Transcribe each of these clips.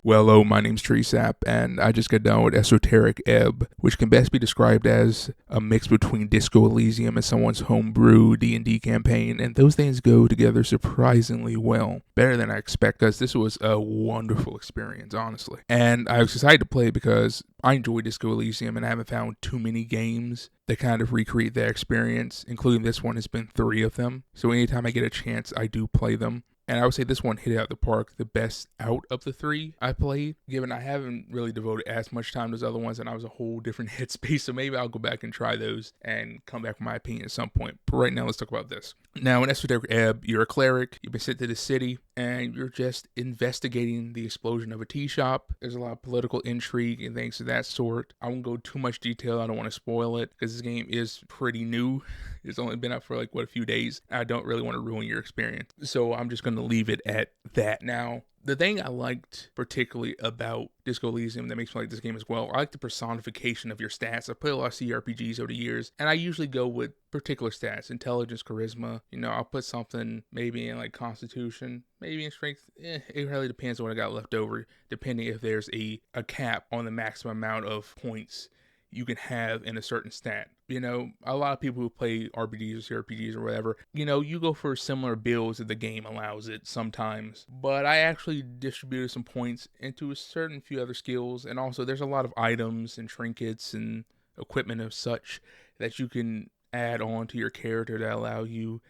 Well, hello, my name's Treesap, and I just got done with Esoteric Ebb, which can best be described as a mix between Disco Elysium and someone's homebrew D&D campaign, and those things go together surprisingly well. Better than I expect, because this was a wonderful experience, honestly. And I was excited to play because I enjoy Disco Elysium, and I haven't found too many games that kind of recreate that experience, including this one has been 3 of them. So anytime I get a chance, I do play them. And I would say this one hit it out the park, the best out of the 3 I played, given I haven't really devoted as much time to those other ones, and I was a whole different headspace, so maybe I'll go back and try those and come back with my opinion at some point. But right now, let's talk about this. Now, in Esoteric Ebb, you're a cleric, you've been sent to the city, and you're just investigating the explosion of a tea shop. There's a lot of political intrigue and things of that sort. I won't go too much detail, I don't want to spoil it, because this game is pretty new. It's only been out for a few days. I don't really want to ruin your experience, so I'm just going to leave it at that. Now, the thing I liked particularly about Disco Elysium that makes me like this game as well, I like the personification of your stats. I've played a lot of CRPGs over the years, and I usually go with particular stats, intelligence, charisma. I'll put something maybe in like constitution, maybe in strength. It really depends on what I got left over, depending if there's a cap on the maximum amount of points you can have in a certain stat. A lot of people who play RPGs or CRPGs or whatever, you go for similar builds if the game allows it sometimes. But I actually distributed some points into a certain few other skills, and also there's a lot of items and trinkets and equipment and such that you can add on to your character that allow you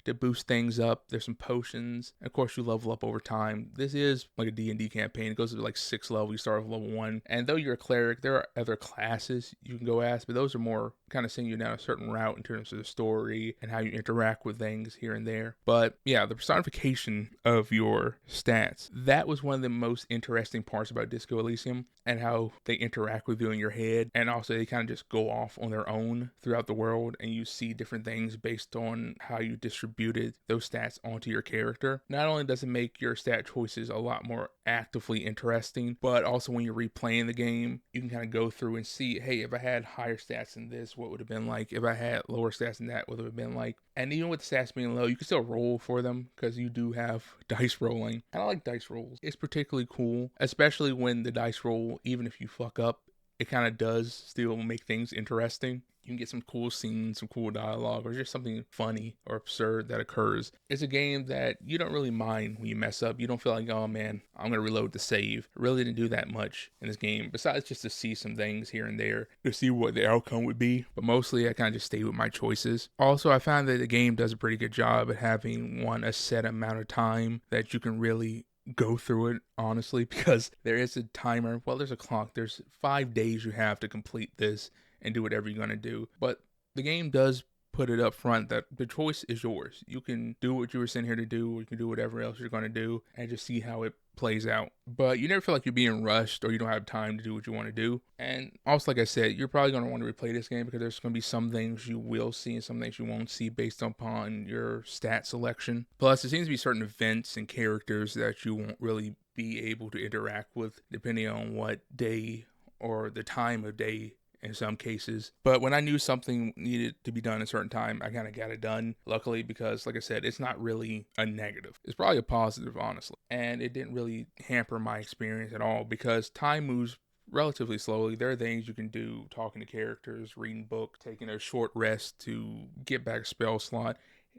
to boost things up. There's some potions. Of course, you level up over time. This is like a D&D campaign. It goes to like 6 level. You start with level 1. And though you're a cleric, there are other classes you can go as, but those are more kind of sending you down a certain route in terms of the story and how you interact with things here and there. But yeah, the personification of your stats, that was one of the most interesting parts about Disco Elysium, and how they interact with you in your head. And also they kind of just go off on their own throughout the world, and you see different things based on how you distributed those stats onto your character. Not only does it make your stat choices a lot more actively interesting, but also when you're replaying the game, you can kind of go through and see, hey, if I had higher stats than this, what would have been like? If I had lower stats than that, what would have been like? And even with the stats being low, you can still roll for them because you do have dice rolling. And I like dice rolls. It's particularly cool, especially when the dice roll, even if you fuck up, it kind of does still make things interesting. You can get some cool scenes, some cool dialogue, or just something funny or absurd that occurs. It's a game that you don't really mind when you mess up. You don't feel like, oh man, I'm going to reload the save. I really didn't do that much in this game, besides just to see some things here and there, to see what the outcome would be. But mostly I kind of just stay with my choices. Also, I found that the game does a pretty good job at having a set amount of time that you can really go through it, honestly, because there is a timer. Well, there's a clock. There's 5 days you have to complete this and do whatever you're going to do. But the game does put it up front that the choice is yours. You can do what you were sent here to do, or you can do whatever else you're going to do and just see how it plays out. But you never feel like you're being rushed or you don't have time to do what you want to do. And also, like I said, you're probably going to want to replay this game because there's going to be some things you will see and some things you won't see based upon your stat selection. Plus, there seems to be certain events and characters that you won't really be able to interact with depending on what day or the time of day in some cases. But when I knew something needed to be done at a certain time, I kind of got it done, luckily, because like I said, it's not really a negative. It's probably a positive, honestly. And it didn't really hamper my experience at all because time moves relatively slowly. There are things you can do, talking to characters, reading book, taking a short rest to get back a spell slot.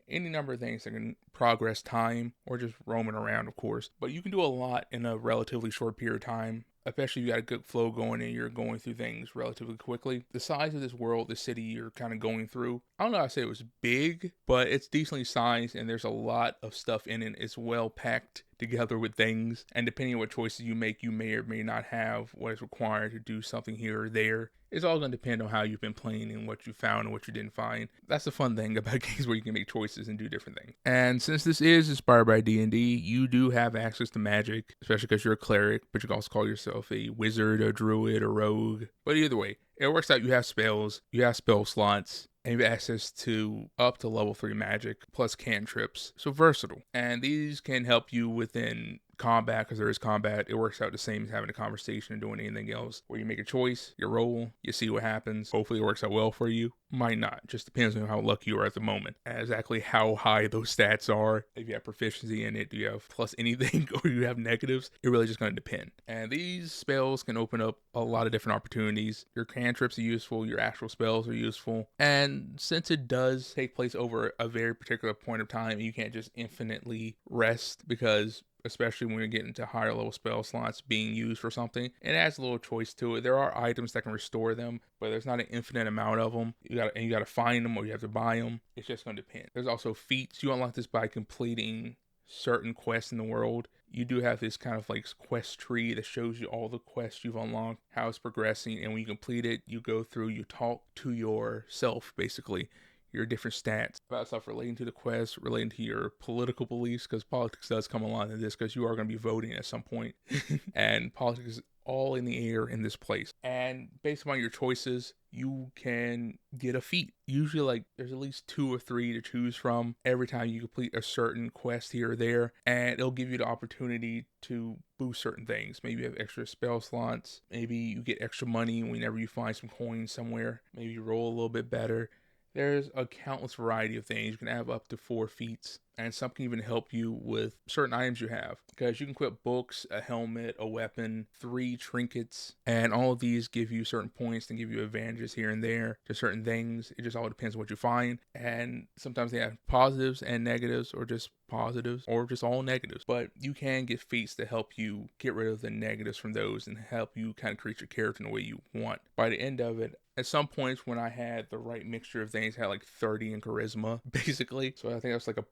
Any number of things that can progress time, or just roaming around, of course. But you can do a lot in a relatively short period of time, especially if you got a good flow going and you're going through things relatively quickly. The size of this world, the city you're kind of going through, I don't know how to say it was big, but it's decently sized and there's a lot of stuff in it. It's well packed together with things, and depending on what choices you make, you may or may not have what is required to do something here or there. It's all going to depend on how you've been playing and what you found and what you didn't find. That's the fun thing about games where you can make choices and do different things. And since this is inspired by D&D, you do have access to magic, especially because you're a cleric, but you can also call yourself a wizard, a druid, a rogue. But either way, it works out. You have spells, you have spell slots, and you have access to up to level 3 magic, plus cantrips. So versatile. And these can help you within combat, because there is combat, it works out the same as having a conversation and doing anything else, where you make a choice, you roll, you see what happens. Hopefully it works out well for you. Might not. Just depends on how lucky you are at the moment. And exactly how high those stats are. If you have proficiency in it, do you have plus anything, or you have negatives? It really just going to depend. And these spells can open up a lot of different opportunities. Your cantrips are useful, your actual spells are useful. And since it does take place over a very particular point of time, you can't just infinitely rest, because especially when you're getting to higher level spell slots being used for something, it adds a little choice to it. There are items that can restore them, but there's not an infinite amount of them. You gotta find them, or you have to buy them. It's just gonna depend. There's also feats. You unlock this by completing certain quests in the world. You do have this kind of like quest tree that shows you all the quests you've unlocked, how it's progressing, and when you complete it, you go through, you talk to yourself, basically, your different stats about stuff relating to the quest, relating to your political beliefs, because politics does come along in this, because you are going to be voting at some point. And politics is all in the air in this place. And based on your choices, you can get a feat. Usually, like, there's at least 2 or 3 to choose from every time you complete a certain quest here or there, and it'll give you the opportunity to boost certain things. Maybe you have extra spell slots, maybe you get extra money whenever you find some coins somewhere, maybe you roll a little bit better. There's a countless variety of things. You can have up to 4 feats, and some can even help you with certain items you have, because you can equip books, a helmet, a weapon, 3 trinkets, and all of these give you certain points and give you advantages here and there to certain things. It just all depends on what you find, and sometimes they have positives and negatives, or just positives, or just all negatives. But you can get feats to help you get rid of the negatives from those and help you kind of create your character in the way you want. By the end of it, at some points when I had the right mixture of things, I had like 30 in charisma, basically. So I think it was like a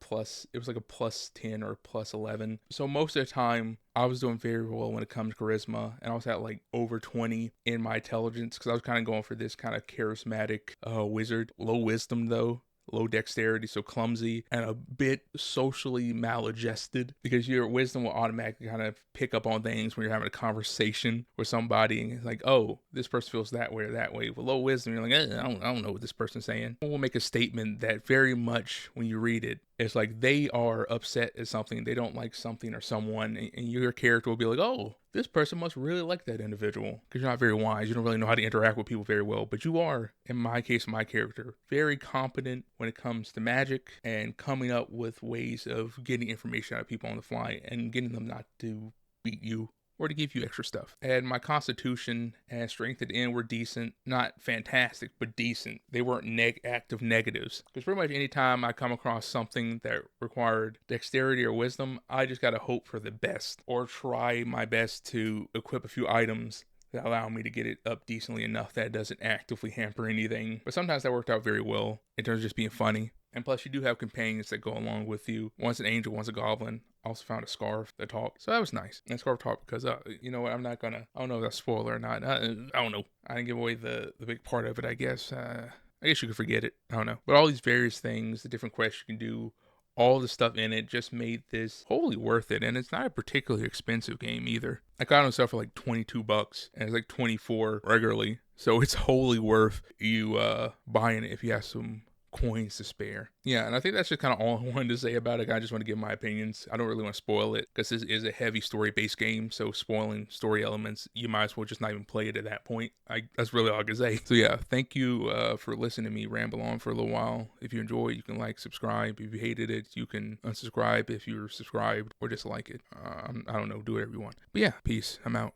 plus 10 or plus 11. So most of the time, I was doing very well when it comes to charisma, and I was at like over 20 in my intelligence, because I was kind of going for this kind of charismatic wizard. Low wisdom though. Low dexterity, so clumsy, and a bit socially maladjusted, because your wisdom will automatically kind of pick up on things when you're having a conversation with somebody, and it's like, oh, this person feels that way or that way. With low wisdom, you're like, I don't know what this person's saying. We'll make a statement that very much, when you read it, it's like they are upset at something, they don't like something or someone, and your character will be like, oh, this person must really like that individual, because you're not very wise. You don't really know how to interact with people very well, but you are, in my case, my character, very competent when it comes to magic and coming up with ways of getting information out of people on the fly and getting them not to beat you or to give you extra stuff. And my constitution and strength at the end were decent. Not fantastic, but decent. They weren't active negatives. Because pretty much any time I come across something that required dexterity or wisdom, I just gotta hope for the best, or try my best to equip a few items that allow me to get it up decently enough that it doesn't actively hamper anything. But sometimes that worked out very well in terms of just being funny. And plus, you do have companions that go along with you. One's an angel, one's a goblin. I also found a scarf that talked, so that was nice. And scarf talked because, you know what, I don't know if that's a spoiler or not. I don't know. I didn't give away the big part of it, I guess. I guess you could forget it. I don't know. But all these various things, the different quests you can do, all the stuff in it just made this wholly worth it. And it's not a particularly expensive game either. I got it on sale for like $22, and it's like $24 regularly. So it's wholly worth you buying it if you have some coins to spare. Yeah, and I think that's just kind of all I wanted to say about it. I just want to give my opinions. I don't really want to spoil it, because this is a heavy story-based game, so spoiling story elements, you might as well just not even play it at that point. That's really all I can say. So yeah, thank you for listening to me ramble on for a little while. If you enjoyed, you can like, subscribe. If you hated it, you can unsubscribe if you're subscribed, or just like it. I don't know, do whatever you want. But yeah, peace. I'm out.